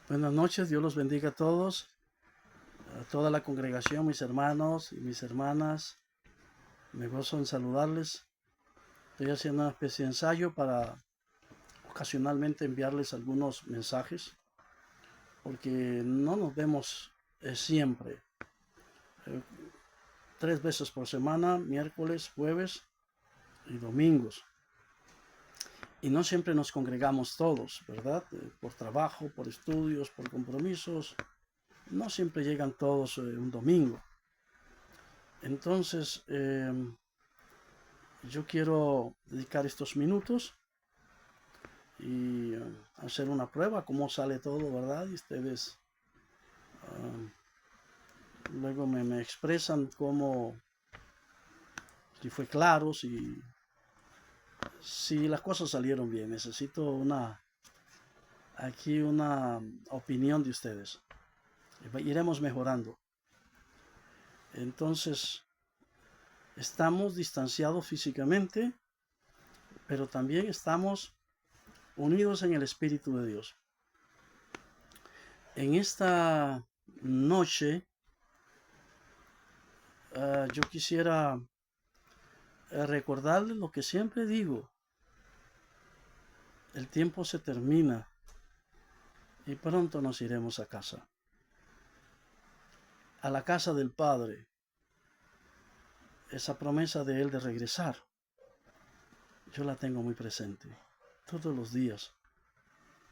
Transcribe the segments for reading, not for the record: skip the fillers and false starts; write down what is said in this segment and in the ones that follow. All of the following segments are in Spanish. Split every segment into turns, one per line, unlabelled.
Buenas noches, Dios los bendiga a todos, a toda la congregación, mis hermanos y mis hermanas. Me gozo en saludarles. Estoy haciendo una especie de ensayo para ocasionalmente enviarles algunos mensajes, porque no nos vemos siempre. Eh, 3 veces por semana, miércoles, jueves y domingos. Y no siempre nos congregamos todos, ¿verdad? Por trabajo, por estudios, por compromisos. No siempre llegan todos un domingo. Entonces, yo quiero dedicar estos minutos y hacer una prueba, cómo sale todo, ¿verdad? Y ustedes luego me expresan cómo, si fue claro, si las cosas salieron bien. Necesito aquí una opinión de ustedes. Iremos mejorando. Entonces, estamos distanciados físicamente, pero también estamos unidos en el Espíritu de Dios. En esta noche, yo quisiera recordarles lo que siempre digo. El tiempo se termina y pronto nos iremos a casa. A la casa del Padre. Esa promesa de Él de regresar, yo la tengo muy presente. Todos los días.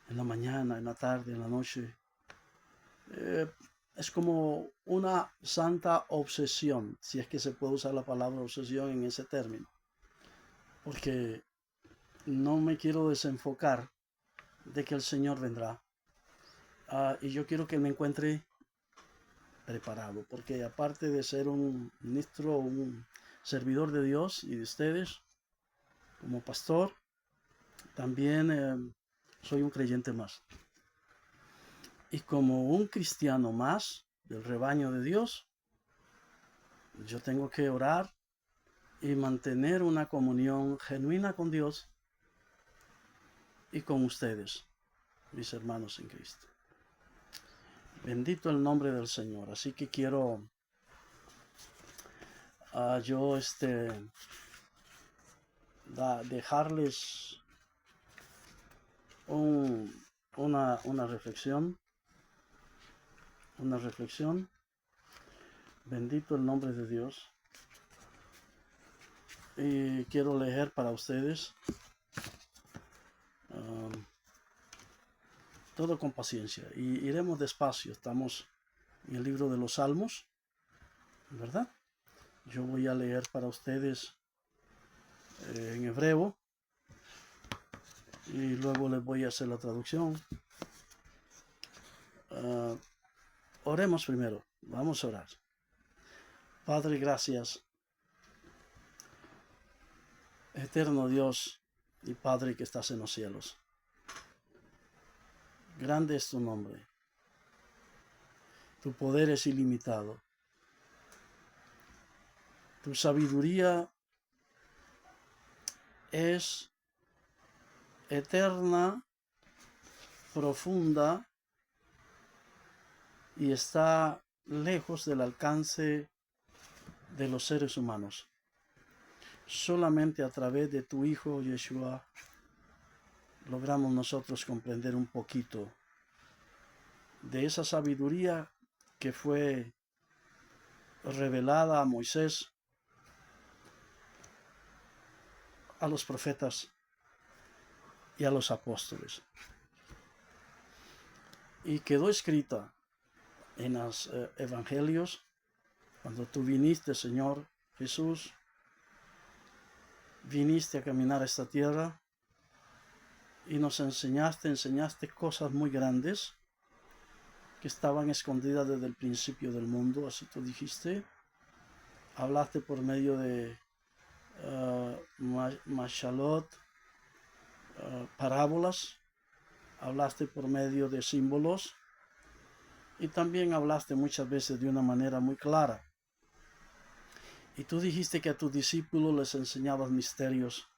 En la mañana, en la tarde, en la noche. Es como una santa obsesión, si es que se puede usar la palabra obsesión en ese término. Porque no me quiero desenfocar de que el Señor vendrá. Y yo quiero que me encuentre preparado, porque aparte de ser un ministro, un servidor de Dios y de ustedes, como pastor, también soy un creyente más. Y como un cristiano más del rebaño de Dios, yo tengo que orar y mantener una comunión genuina con Dios y con ustedes, mis hermanos en Cristo. Bendito el nombre del Señor. Así que quiero yo dejarles una reflexión. Una reflexión. Bendito el nombre de Dios. Y quiero leer para ustedes todo con paciencia. Y iremos despacio. Estamos en el libro de los Salmos, ¿verdad? Yo voy a leer para ustedes en hebreo y luego les voy a hacer la traducción. Oremos primero. Vamos a orar. Padre, gracias. Eterno Dios y Padre que estás en los cielos. Grande es tu nombre. Tu poder es ilimitado. Tu sabiduría es eterna, profunda y está lejos del alcance de los seres humanos. Solamente a través de tu Hijo Yeshua logramos nosotros comprender un poquito de esa sabiduría que fue revelada a Moisés, a los profetas y a los apóstoles. Y quedó escrita en los evangelios cuando tú viniste, Señor Jesús, viniste a caminar a esta tierra y nos enseñaste cosas muy grandes que estaban escondidas desde el principio del mundo, así tú dijiste. Hablaste por medio de mashalot, parábolas, hablaste por medio de símbolos y también hablaste muchas veces de una manera muy clara. Y tú dijiste que a tus discípulos les enseñabas misterios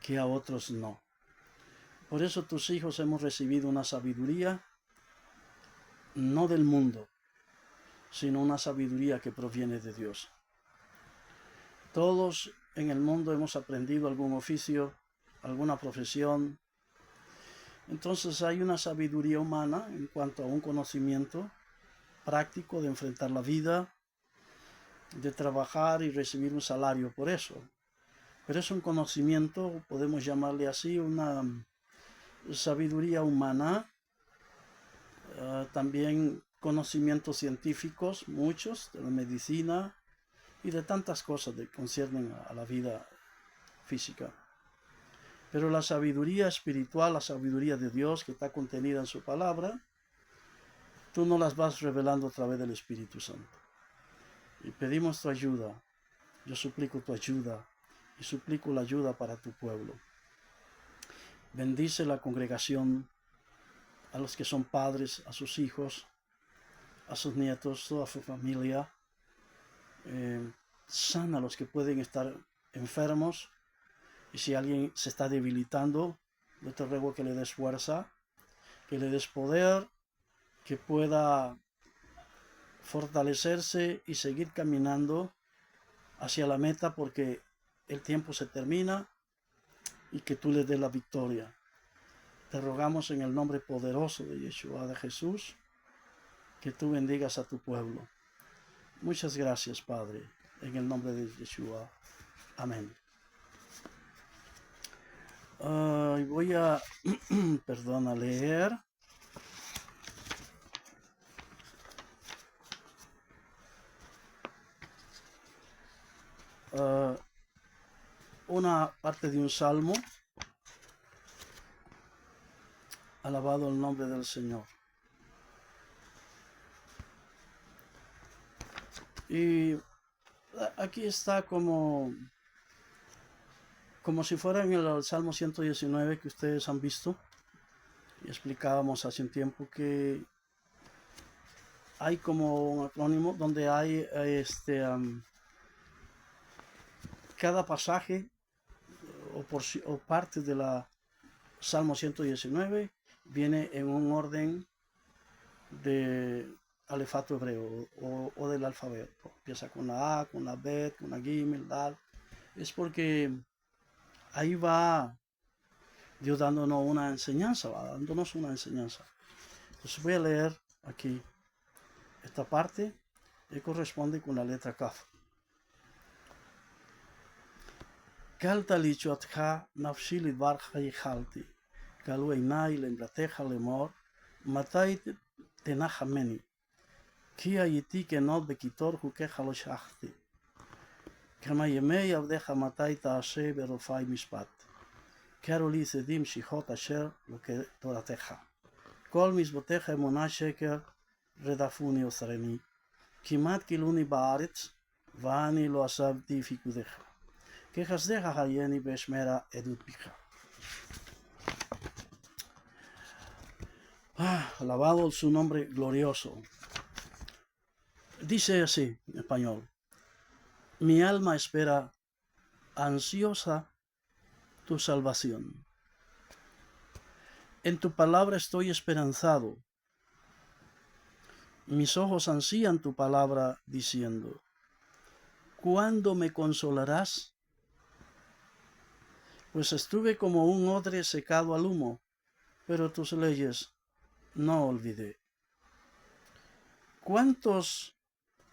que a otros no. Por eso tus hijos hemos recibido una sabiduría no del mundo, sino una sabiduría que proviene de Dios. Todos en el mundo hemos aprendido algún oficio, alguna profesión. Entonces hay una sabiduría humana en cuanto a un conocimiento práctico de enfrentar la vida, de trabajar y recibir un salario por eso. Pero es un conocimiento, podemos llamarle así, una sabiduría humana, también conocimientos científicos, muchos, de la medicina y de tantas cosas que conciernen a la vida física. Pero la sabiduría espiritual, la sabiduría de Dios que está contenida en su palabra, tú no las vas revelando a través del Espíritu Santo. Y pedimos tu ayuda. Yo suplico tu ayuda y suplico la ayuda para tu pueblo. Bendice la congregación, a los que son padres, a sus hijos, a sus nietos, toda su familia. Sana a los que pueden estar enfermos. Y si alguien se está debilitando, yo te ruego que le des fuerza, que le des poder, que pueda fortalecerse y seguir caminando hacia la meta, porque el tiempo se termina y que tú le des la victoria. Te rogamos en el nombre poderoso de Yeshua, de Jesús, que tú bendigas a tu pueblo. Muchas gracias, Padre, en el nombre de Yeshua. Amén. Voy a, a leer una parte de un salmo. Alabado el nombre del Señor. Y aquí está como si fuera en el Salmo 119 que ustedes han visto. Y explicábamos hace un tiempo que hay como un acrónimo donde hay cada pasaje o parte de la Salmo 119 viene en un orden de alefato hebreo o del alfabeto. Empieza con la A, con la B, con la Gimel, Dal. Es porque ahí va Dios dándonos una enseñanza, Entonces voy a leer aquí esta parte que corresponde con la letra Kaf. Kalta lichuatcha nafshi lidvarcha yichalti, galu einai lemrateja lemor, matai tenachameni, ki ayiti kenot bekitor hukeja lo shachti, kama yemei avdeja matai taashe berofai mishpat. Quero li sedim shichot asher lo que torateja. Kol misboteja emuna sheker redafuni osreni. Kimat kiluni baaretz, vani lo asabti fikudeja. Que hasdeja hayeni beshmera edut pija. Alabado su nombre glorioso. Dice así en español: mi alma espera ansiosa tu salvación. En tu palabra estoy esperanzado. Mis ojos ansían tu palabra diciendo: ¿cuándo me consolarás? Pues estuve como un odre secado al humo, pero tus leyes no olvidé. ¿Cuántos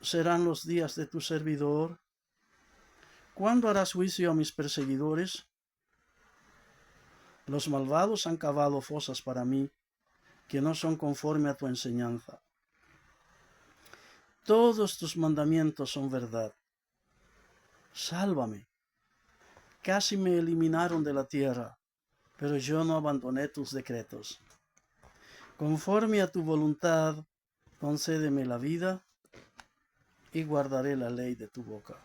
serán los días de tu servidor? ¿Cuándo harás juicio a mis perseguidores? Los malvados han cavado fosas para mí, que no son conforme a tu enseñanza. Todos tus mandamientos son verdad. Sálvame. Casi me eliminaron de la tierra, pero yo no abandoné tus decretos. Conforme a tu voluntad, concédeme la vida y guardaré la ley de tu boca.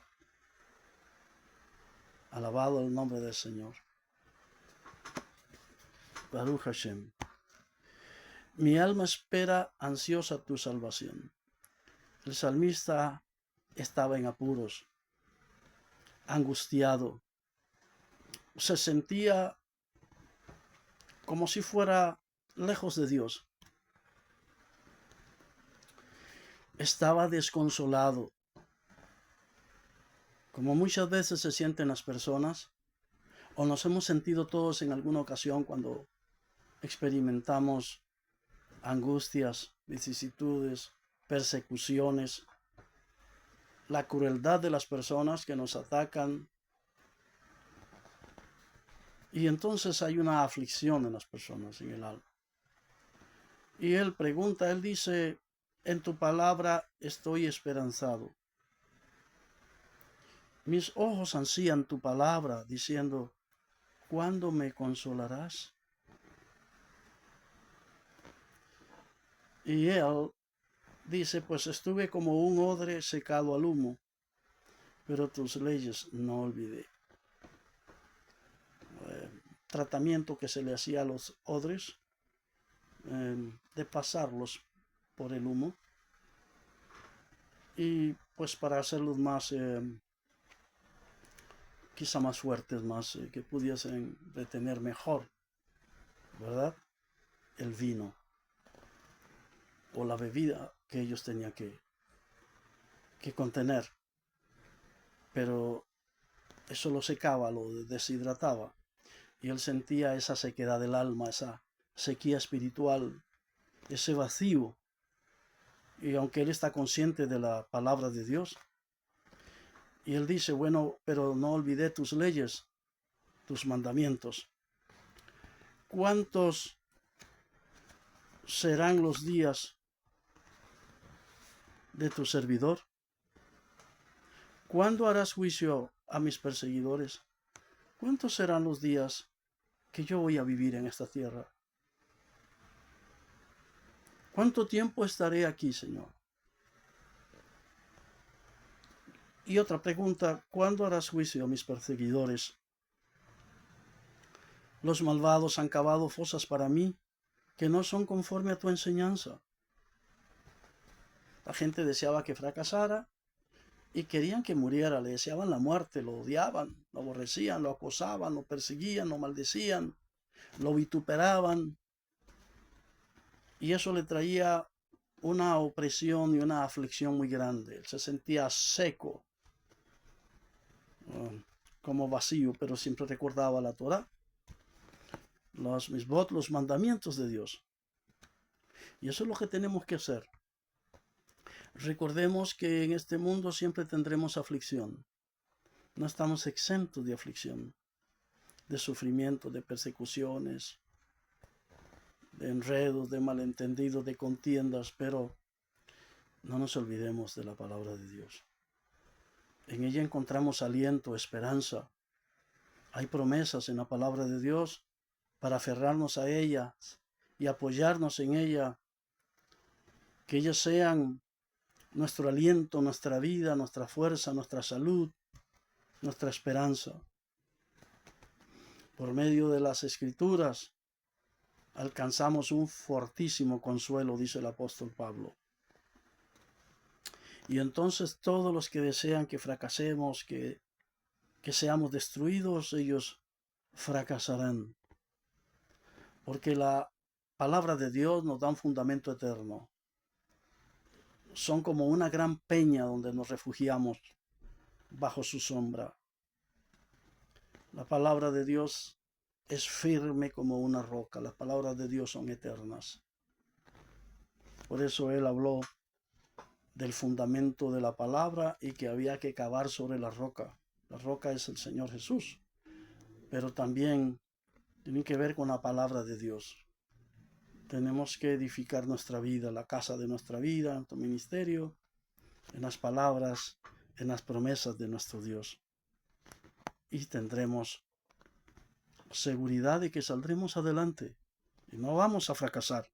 Alabado el nombre del Señor. Baruch Hashem. Mi alma espera ansiosa tu salvación. El salmista estaba en apuros, angustiado. Se sentía como si fuera lejos de Dios. estaba desconsolado, como muchas veces se sienten las personas, o nos hemos sentido todos en alguna ocasión cuando experimentamos angustias, vicisitudes, persecuciones, la crueldad de las personas que nos atacan. Y entonces hay una aflicción en las personas, en el alma. Y él pregunta, él dice, en tu palabra estoy esperanzado. Mis ojos ansían tu palabra, diciendo, ¿cuándo me consolarás? Y él dice, pues estuve como un odre secado al humo, pero tus leyes no olvidé. Tratamiento que se le hacía a los odres, de pasarlos por el humo, y pues para hacerlos más, quizá más fuertes, más que pudiesen retener mejor, ¿verdad? El vino o la bebida que ellos tenían que contener. Pero eso lo secaba, lo deshidrataba. Y él sentía esa sequedad del alma, esa sequía espiritual, ese vacío. Y aunque él está consciente de la palabra de Dios, y él dice, bueno, pero no olvidé tus leyes, tus mandamientos. ¿Cuántos serán los días de tu servidor? ¿Cuándo harás juicio a mis perseguidores? ¿Cuántos serán los días que yo voy a vivir en esta tierra? ¿Cuánto tiempo estaré aquí, Señor? Y otra pregunta, ¿cuándo harás juicio a mis perseguidores? Los malvados han cavado fosas para mí que no son conforme a tu enseñanza. La gente deseaba que fracasara y querían que muriera, le deseaban la muerte, lo odiaban, lo aborrecían, lo acosaban, lo perseguían, lo maldecían, lo vituperaban. Y eso le traía una opresión y una aflicción muy grande. Él se sentía seco, como vacío, pero siempre recordaba la Torah, los misbot, los mandamientos de Dios. Y eso es lo que tenemos que hacer. Recordemos que en este mundo siempre tendremos aflicción. No estamos exentos de aflicción, de sufrimiento, de persecuciones, de enredos, de malentendidos, de contiendas, pero no nos olvidemos de la palabra de Dios. En ella encontramos aliento, esperanza. Hay promesas en la palabra de Dios para aferrarnos a ella y apoyarnos en ella, que ellas sean nuestro aliento, nuestra vida, nuestra fuerza, nuestra salud, nuestra esperanza. Por medio de las Escrituras alcanzamos un fortísimo consuelo, dice el apóstol Pablo. Y entonces todos los que desean que fracasemos, que seamos destruidos, ellos fracasarán. Porque la palabra de Dios nos da un fundamento eterno. Son como una gran peña donde nos refugiamos bajo su sombra. La palabra de Dios es firme como una roca. Las palabras de Dios son eternas. Por eso él habló del fundamento de la palabra y que había que cavar sobre la roca. La roca es el Señor Jesús. Pero también tiene que ver con la palabra de Dios. Tenemos que edificar nuestra vida, la casa de nuestra vida, nuestro ministerio, en las palabras, en las promesas de nuestro Dios. Y tendremos seguridad de que saldremos adelante y no vamos a fracasar.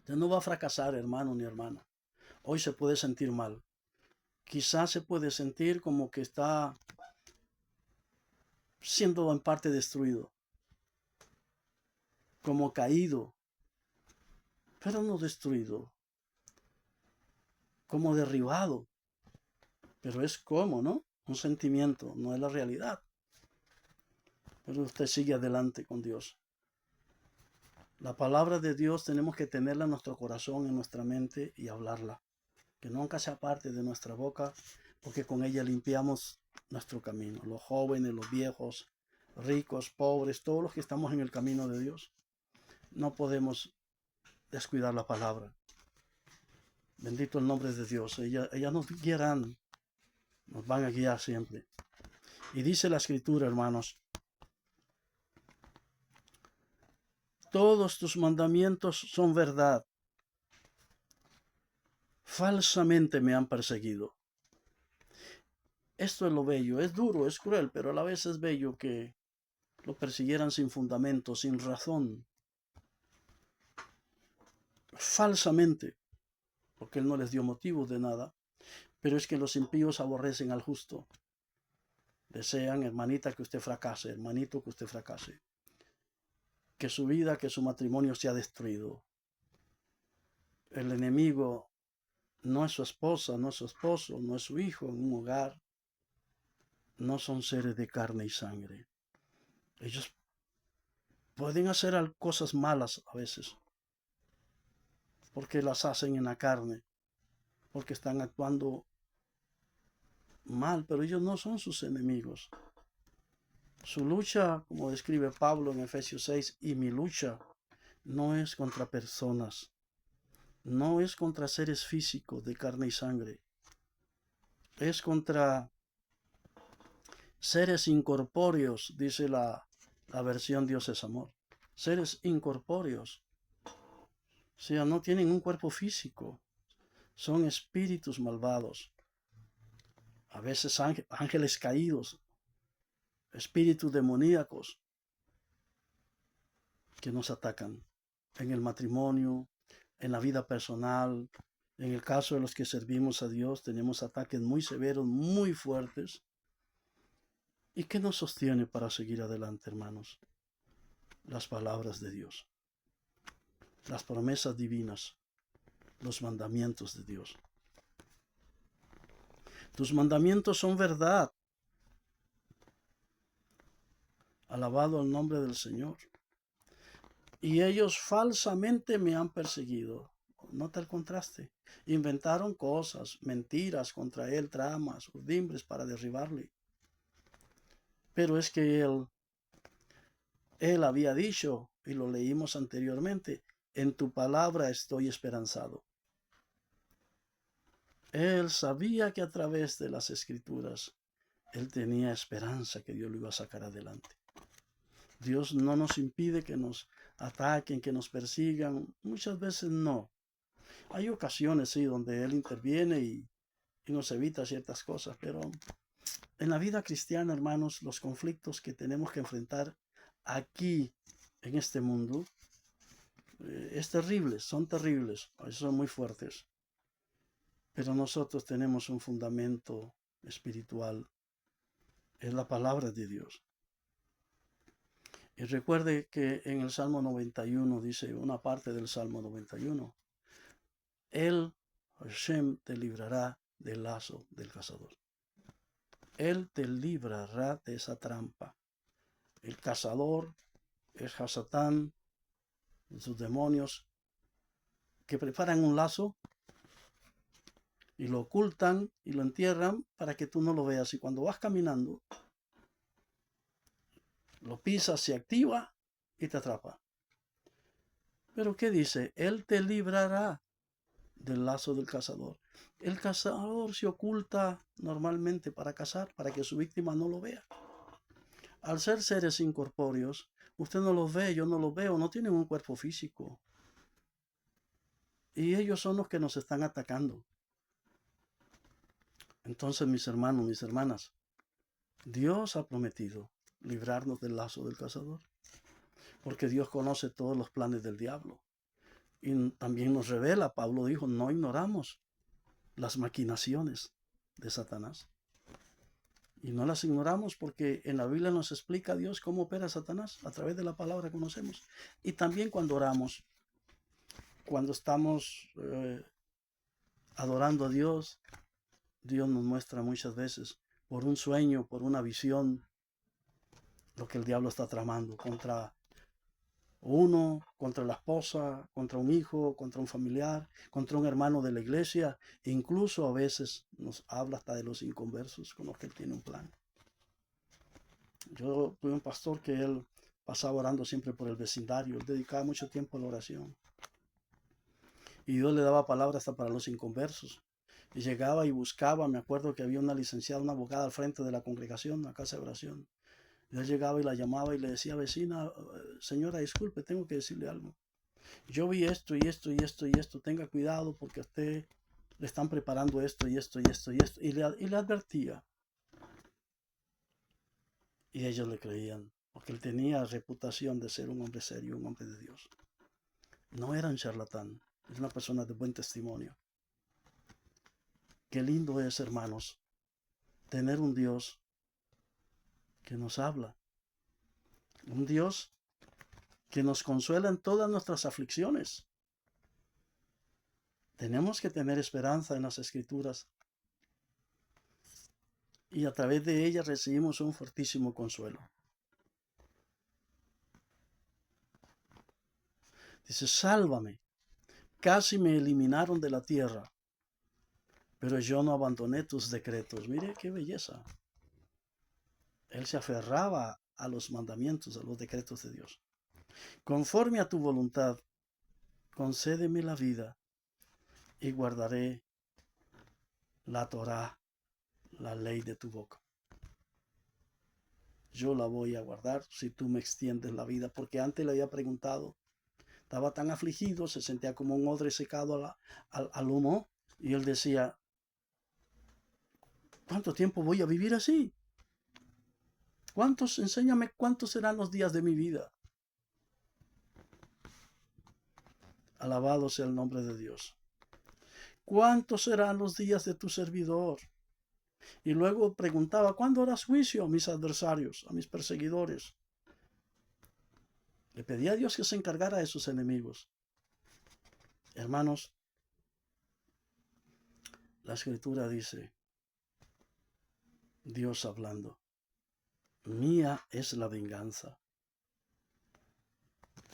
Usted no va a fracasar, hermano ni hermana. Hoy se puede sentir mal. Quizás se puede sentir como que está siendo en parte destruido, como caído, pero no destruido, como derribado. Pero es como, ¿no? Un sentimiento, no es la realidad. Pero usted sigue adelante con Dios. La palabra de Dios tenemos que tenerla en nuestro corazón, en nuestra mente y hablarla. que nunca se aparte de nuestra boca, porque con ella limpiamos nuestro camino. Los jóvenes, los viejos, ricos, pobres, todos los que estamos en el camino de Dios, no podemos descuidar la palabra. Bendito el nombre de Dios. Ellas nos guiarán, nos van a guiar siempre. Y dice la Escritura, hermanos, todos tus mandamientos son verdad. Falsamente me han perseguido. Esto es lo bello, es duro, es cruel, pero a la vez es bello que lo persiguieran sin fundamento, sin razón, falsamente, porque Él no les dio motivos de nada. Pero es que los impíos aborrecen al justo. Desean, hermanita, que usted fracase, hermanito, que usted fracase. Que su vida, que su matrimonio sea destruido. El enemigo no es su esposa, no es su esposo, no es su hijo en un hogar. No son seres de carne y sangre. Ellos pueden hacer cosas malas a veces, porque las hacen en la carne, porque están actuando mal, pero ellos no son sus enemigos. Su lucha, como describe Pablo en Efesios 6, y mi lucha no es contra personas, no es contra seres físicos de carne y sangre, es contra seres incorpóreos, dice la versión Dios es amor. Seres incorpóreos, o sea, no tienen un cuerpo físico, son espíritus malvados, a veces ángeles caídos, espíritus demoníacos que nos atacan en el matrimonio, en la vida personal. En el caso de los que servimos a Dios, tenemos ataques muy severos, muy fuertes. ¿Y qué nos sostiene para seguir adelante, hermanos? Las palabras de Dios, las promesas divinas, los mandamientos de Dios. Tus mandamientos son verdad. Alabado el nombre del Señor. Y ellos falsamente me han perseguido. Nota el contraste. Inventaron cosas, mentiras contra él, tramas, urdimbres para derribarle. Pero es que él había dicho, y lo leímos anteriormente, en tu palabra estoy esperanzado. Él sabía que a través de las escrituras, él tenía esperanza que Dios lo iba a sacar adelante. Dios no nos impide que nos ataquen, que nos persigan. Muchas veces no. Hay ocasiones, sí, donde Él interviene y nos evita ciertas cosas, pero en la vida cristiana, hermanos, los conflictos que tenemos que enfrentar aquí, en este mundo, es terrible, son terribles, son muy fuertes. Pero nosotros tenemos un fundamento espiritual, es la palabra de Dios. Y recuerde que en el Salmo 91 dice una parte del Salmo 91, Él, Hashem, te librará del lazo del cazador. Él te librará de esa trampa. El cazador es Hasatán, sus demonios, que preparan un lazo y lo ocultan y lo entierran para que tú no lo veas. Y cuando vas caminando, lo pisas, se activa y te atrapa. Pero ¿qué dice? Él te librará del lazo del cazador. El cazador se oculta normalmente para cazar, para que su víctima no lo vea. Al ser seres incorpóreos, usted no los ve, yo no los veo, no tienen un cuerpo físico. Y ellos son los que nos están atacando. Entonces, mis hermanos, mis hermanas, Dios ha prometido librarnos del lazo del cazador, porque Dios conoce todos los planes del diablo. Y también nos revela, Pablo dijo, no ignoramos las maquinaciones de Satanás. Y no las ignoramos porque en la Biblia nos explica Dios cómo opera Satanás a través de la palabra que conocemos. Y también cuando oramos, cuando estamos adorando a Dios, Dios nos muestra muchas veces por un sueño, por una visión, lo que el diablo está tramando contra Uno contra la esposa, contra un hijo, contra un familiar, contra un hermano de la iglesia. E incluso a veces nos habla hasta de los inconversos con los que él tiene un plan. Yo tuve un pastor que él pasaba orando siempre por el vecindario. Él dedicaba mucho tiempo a la oración. Y Dios le daba palabras hasta para los inconversos. Y llegaba y buscaba, me acuerdo que había una licenciada, una abogada al frente de la congregación, la casa de oración. Y él llegaba y la llamaba y le decía, vecina, señora, disculpe, tengo que decirle algo. Yo vi esto y esto y esto y esto, tenga cuidado porque a usted le están preparando esto y esto y esto y esto. Y le advertía. Y ellos le creían, porque él tenía reputación de ser un hombre serio, un hombre de Dios. No era un charlatán, es una persona de buen testimonio. Qué lindo es, hermanos, tener un Dios que nos habla, un Dios que nos consuela en todas nuestras aflicciones. Tenemos que tener esperanza en las Escrituras y a través de ellas recibimos un fortísimo consuelo. Dice, sálvame, casi me eliminaron de la tierra, pero yo no abandoné tus decretos. Mire qué belleza. Él se aferraba a los mandamientos, a los decretos de Dios. Conforme a tu voluntad, concédeme la vida y guardaré la Torá, la ley de tu boca. Yo la voy a guardar si tú me extiendes la vida, porque antes le había preguntado, estaba tan afligido, se sentía como un odre secado al humo, y él decía, ¿cuánto tiempo voy a vivir así? Enséñame cuántos serán los días de mi vida. Alabado sea el nombre de Dios. ¿Cuántos serán los días de tu servidor? Y luego preguntaba, ¿cuándo harás juicio a mis adversarios, a mis perseguidores? Le pedía a Dios que se encargara de sus enemigos. Hermanos, la escritura dice, Dios hablando, mía es la venganza,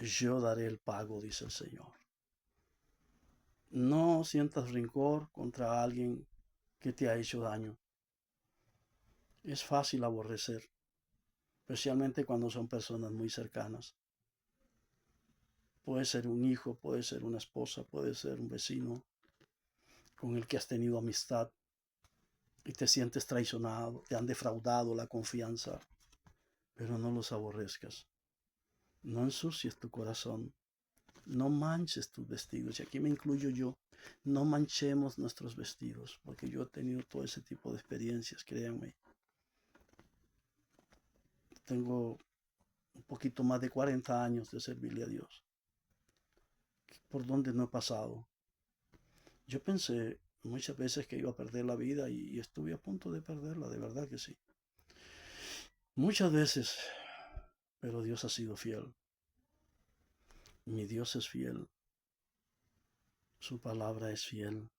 yo daré el pago, dice el Señor. No sientas rencor contra alguien que te ha hecho daño. Es fácil aborrecer, especialmente cuando son personas muy cercanas. Puede ser un hijo, puede ser una esposa, puede ser un vecino con el que has tenido amistad y te sientes traicionado, te han defraudado la confianza, pero no los aborrezcas. No ensucies tu corazón, no manches tus vestidos, y aquí me incluyo yo, no manchemos nuestros vestidos, porque yo he tenido todo ese tipo de experiencias, créanme. Tengo un poquito más de 40 años de servirle a Dios. ¿Por dónde no he pasado? Yo pensé muchas veces que iba a perder la vida y estuve a punto de perderla, de verdad que sí. Muchas veces, pero Dios ha sido fiel. Mi Dios es fiel. Su palabra es fiel.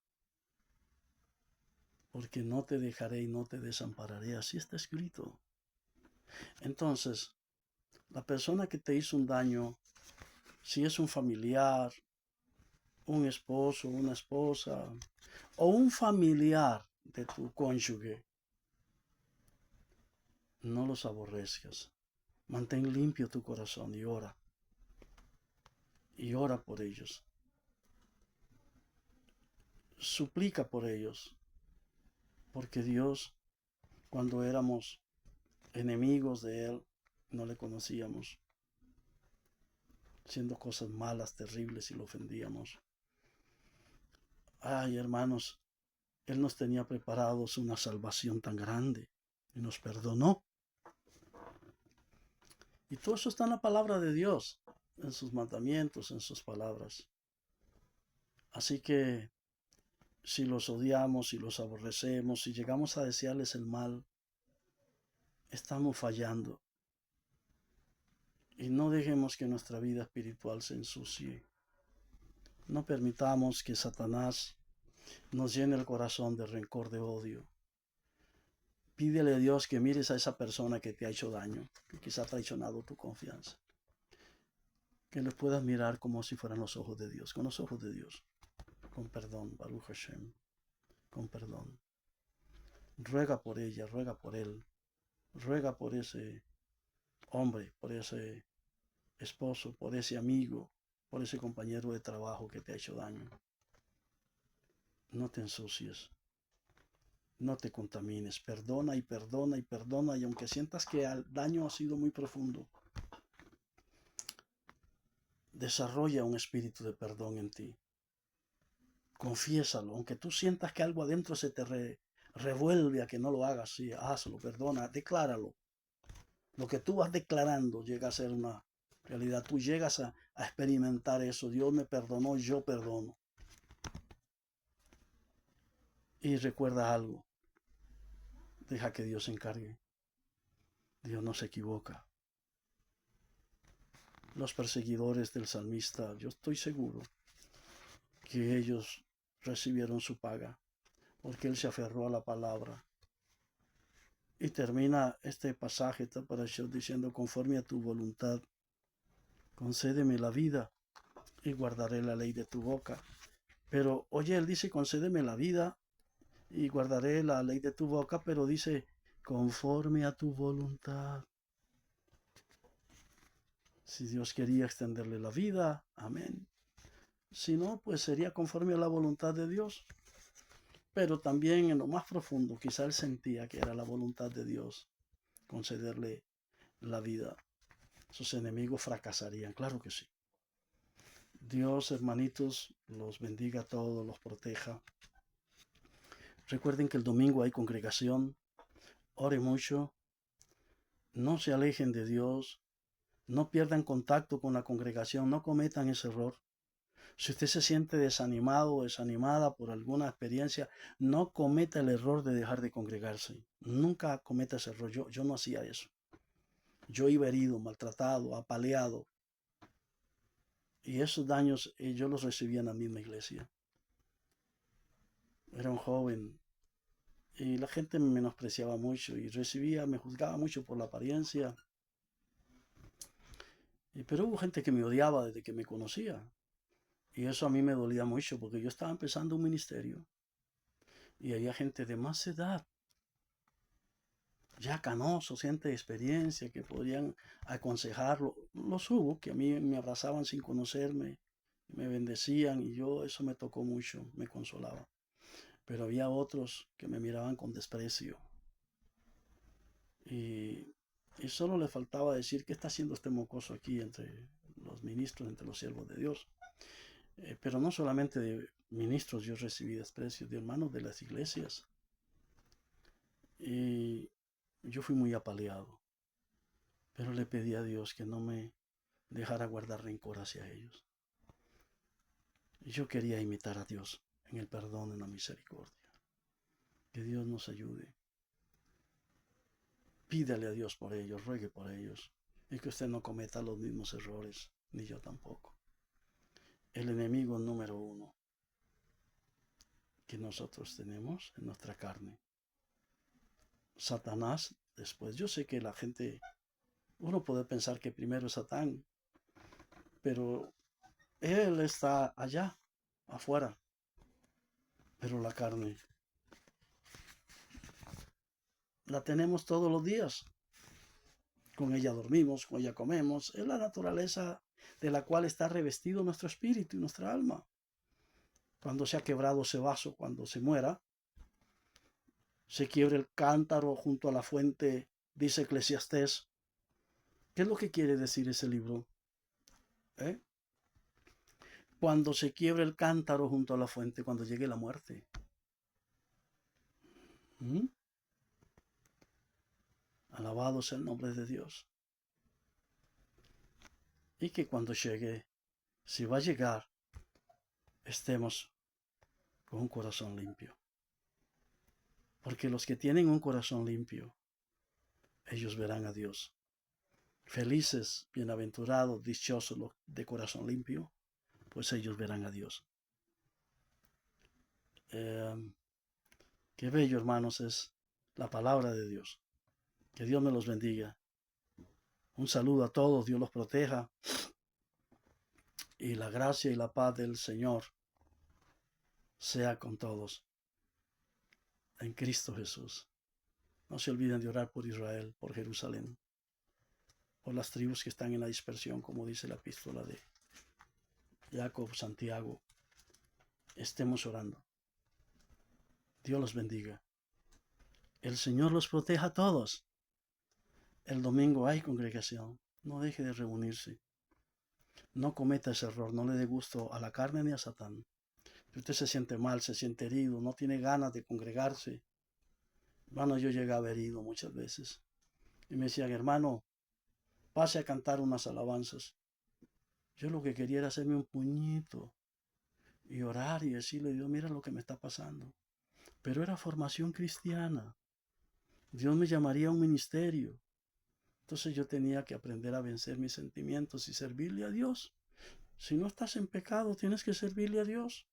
Porque no te dejaré y no te desampararé. Así está escrito. Entonces, la persona que te hizo un daño, si es un familiar, un esposo, una esposa, o un familiar de tu cónyuge, no los aborrezcas. Mantén limpio tu corazón y ora. Y ora por ellos. Suplica por ellos. Porque Dios, cuando éramos enemigos de Él, no le conocíamos, haciendo cosas malas, terribles y lo ofendíamos. Ay, hermanos, Él nos tenía preparados una salvación tan grande y nos perdonó. Y todo eso está en la palabra de Dios, en sus mandamientos, en sus palabras. Así que si los odiamos, si los aborrecemos, si llegamos a desearles el mal, estamos fallando. Y no dejemos que nuestra vida espiritual se ensucie. No permitamos que Satanás nos llene el corazón de rencor, de odio. Pídele a Dios que mires a esa persona que te ha hecho daño, que quizá ha traicionado tu confianza. que les puedas mirar como si fueran los ojos de Dios, con los ojos de Dios, con perdón, Baruch Hashem, con perdón. Ruega por ella, ruega por él, ruega por ese hombre, por ese esposo, por ese amigo, por ese compañero de trabajo que te ha hecho daño. No te ensucies, no te contamines, perdona y perdona y perdona, y aunque sientas que el daño ha sido muy profundo, desarrolla un espíritu de perdón en ti. Confiésalo, aunque tú sientas que algo adentro se te revuelve a que no lo hagas, sí, hazlo, perdona, decláralo. Lo que tú vas declarando llega a ser una realidad. Tú llegas a experimentar eso. Dios me perdonó, yo perdono. Y recuerda algo. Deja que Dios se encargue. Dios no se equivoca. Los perseguidores del salmista, yo estoy seguro que ellos recibieron su paga, porque él se aferró a la palabra. Y termina este pasaje, esta parasha, diciendo: conforme a tu voluntad, concédeme la vida y guardaré la ley de tu boca. Pero oye, él dice: concédeme la vida y guardaré la ley de tu boca, pero dice: conforme a tu voluntad. Si Dios quería extenderle la vida, amén. Si no, pues sería conforme a la voluntad de Dios. Pero también en lo más profundo, quizá él sentía que era la voluntad de Dios concederle la vida. Sus enemigos fracasarían, claro que sí. Dios, hermanitos, los bendiga a todos, los proteja. Recuerden que el domingo hay congregación. Ore mucho. No se alejen de Dios. No pierdan contacto con la congregación. No cometan ese error. Si usted se siente desanimado o desanimada por alguna experiencia, no cometa el error de dejar de congregarse. Nunca cometa ese error. Yo no hacía eso. Yo iba herido, maltratado, apaleado. Y esos daños yo los recibía en la misma iglesia. Era un joven y la gente me menospreciaba mucho y me juzgaba mucho por la apariencia. Pero hubo gente que me odiaba desde que me conocía. Y eso a mí me dolía mucho porque yo estaba empezando un ministerio. Y había gente de más edad, ya canosos, gente de experiencia, que podían aconsejarlo. Los hubo que a mí me abrazaban sin conocerme, me bendecían, y eso me tocó mucho, me consolaba. Pero había otros que me miraban con desprecio. Y solo le faltaba decir: ¿qué está haciendo este mocoso aquí entre los ministros, entre los siervos de Dios? Pero no solamente de ministros yo recibí desprecios, de hermanos de las iglesias. Y yo fui muy apaleado, pero le pedí a Dios que no me dejara guardar rencor hacia ellos. Y yo quería imitar a Dios en el perdón, en la misericordia. Que Dios nos ayude. Pídale a Dios por ellos, ruegue por ellos, y que usted no cometa los mismos errores, ni yo tampoco. El enemigo número uno que nosotros tenemos en nuestra carne, Satanás. Después, yo sé que la gente, uno puede pensar que primero es Satán, pero él está allá, afuera. Pero la carne la tenemos todos los días. Con ella dormimos, con ella comemos. Es la naturaleza de la cual está revestido nuestro espíritu y nuestra alma. Cuando se ha quebrado ese vaso, cuando se muera, se quiebra el cántaro junto a la fuente, dice Eclesiastés. ¿Qué es lo que quiere decir ese libro? ¿Eh? Cuando se quiebre el cántaro junto a la fuente, cuando llegue la muerte. ¿Mm? Alabado sea el nombre de Dios. Y que cuando llegue, si va a llegar, estemos con un corazón limpio. Porque los que tienen un corazón limpio, ellos verán a Dios. Felices, bienaventurados, dichosos los de corazón limpio, pues ellos verán a Dios. Qué bello, hermanos, es la palabra de Dios. Que Dios me los bendiga. Un saludo a todos, Dios los proteja. Y la gracia y la paz del Señor sea con todos en Cristo Jesús. No se olviden de orar por Israel, por Jerusalén, por las tribus que están en la dispersión, como dice la epístola de Jacob, Santiago. Estemos orando. Dios los bendiga. El Señor los proteja a todos. El domingo hay congregación. No deje de reunirse. No cometa ese error. No le dé gusto a la carne ni a Satán. Si usted se siente mal, se siente herido, no tiene ganas de congregarse. Hermano, yo llegaba herido muchas veces. Y me decían, hermano, pase a cantar unas alabanzas. Yo lo que quería era hacerme un puñito y orar y decirle, Dios, mira lo que me está pasando. Pero era formación cristiana. Dios me llamaría a un ministerio. Entonces yo tenía que aprender a vencer mis sentimientos y servirle a Dios. Si no estás en pecado, tienes que servirle a Dios.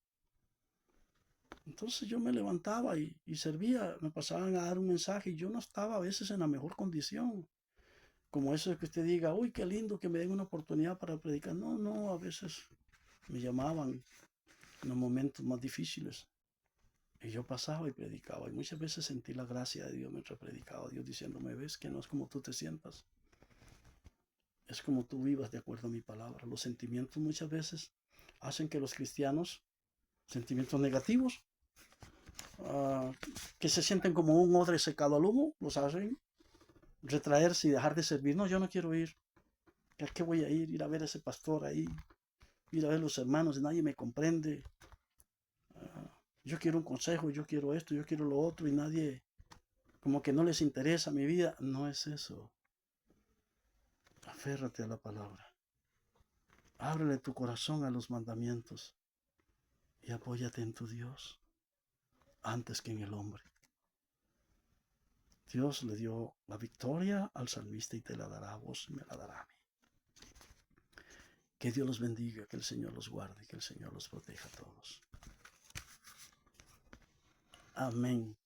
Entonces yo me levantaba y servía, me pasaban a dar un mensaje y yo no estaba a veces en la mejor condición. Como eso de que usted diga, uy, qué lindo que me den una oportunidad para predicar. No, no, a veces me llamaban en los momentos más difíciles. Y yo pasaba y predicaba. Y muchas veces sentí la gracia de Dios mientras predicaba. Dios diciéndome, ves que no es como tú te sientas. Es como tú vivas de acuerdo a mi palabra. Los sentimientos muchas veces hacen que los cristianos, sentimientos negativos, que se sienten como un odre secado al humo, los hacen retraerse y dejar de servir. No, yo no quiero ir. ¿A qué voy a ir? Ir a ver a ese pastor ahí, ir a ver a los hermanos, nadie me comprende. Yo quiero un consejo, yo quiero esto, yo quiero lo otro y nadie, como que no les interesa mi vida. No es eso. Aférrate a la palabra. Ábrele tu corazón a los mandamientos y apóyate en tu Dios antes que en el hombre. Dios le dio la victoria al salmista y te la dará a vos y me la dará a mí. Que Dios los bendiga, que el Señor los guarde, que el Señor los proteja a todos. Amén.